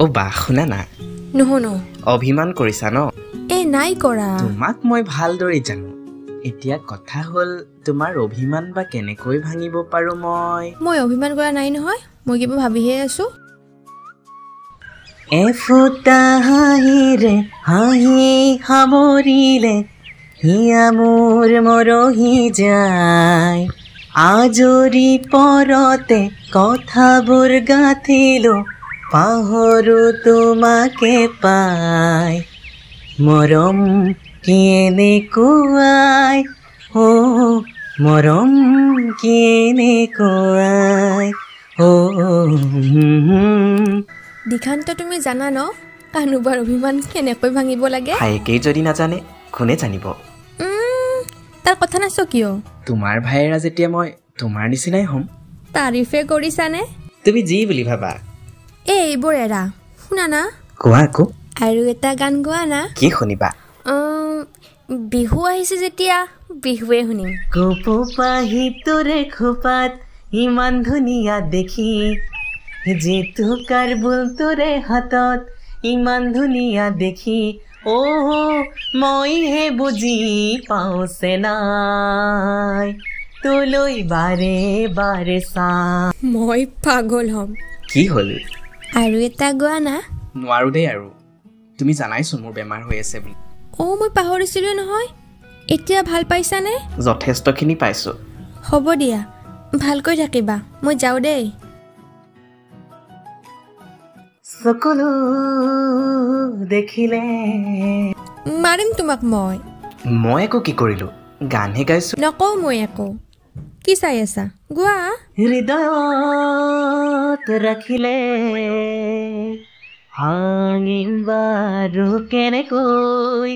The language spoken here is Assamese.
অ' বা শুনা না, নুশুনো। অভিমান কৰিছা ন? নাই কৰা। তোমাক মই ভালদৰে জানো। এতিয়া কথা হ'ল তোমাৰ অভিমান বা কেনেকৈ ভাঙিব পাৰো মই অভিমান কৰা নাই নহয়, মই কিবা ভাবিহে আছো। এফুটা হাঁহিৰে হাঁহি সামৰিলে হিয়া মোৰ মৰহি যায়, আজৰি পৰতে কথাবোৰ গাঁঠিলো পাহৰো তোমাকে পাই, মৰম কি এনেকুৱাই, মৰম কি এনেকুৱাই, দিখান্ত তুমি জানা ন কানোবাৰ অভিমান কেনেকৈ ভাঙিব লাগে? ভাইকেই যদি নাজানে কোনে জানিব? তাৰ কথা নাচ কিয়? তোমাৰ ভাইয়েৰা যেতিয়া মই তোমাৰ নিচিনাই হ'ম। তাৰিফে কৰিছানে? তুমি যি বুলি ভাবা। এইবোৰ এৰা, শুনা না। কোৱা আকৌ। আৰু এটা গান গোৱা না। কি শুনিবা? বিহু আহিছে যেতিয়া বিহুৱে শুনিম। কপোপাহি তোৰে খোপাত ইমান ধুনীয়া দেখি, জেতুকাৰ বুল তোৰে হাতত ইমান ধুনীয়া দেখি, মইহে বুজি পাওঁছে নাই, তোলৈ বাৰে বাৰে চাম। মই পাগল হ'ম। কি হ'ল? আৰু এটা গোৱা না। নোৱাৰো দেই আৰু, তুমি জানাইচোন মোৰ বেমাৰ হৈ আছে বুলি। মই পাহৰিছিলোৱে নহয়। এতিয়া ভাল পাইছানে? যথেষ্টখিনি পাইছো। হ'ব দিয়া, ভালকৈ থাকিবা, মই যাওঁ দেই। সকলো দেখিলে মাৰিম তোমাক মই একো কি কৰিলো? গানহে গাইছো। নকওঁ মই একো। কি চাই আছা? গোৱা। হৃদয়ত ৰাখিলে ভাঙিম বাৰু কেনেকৈ,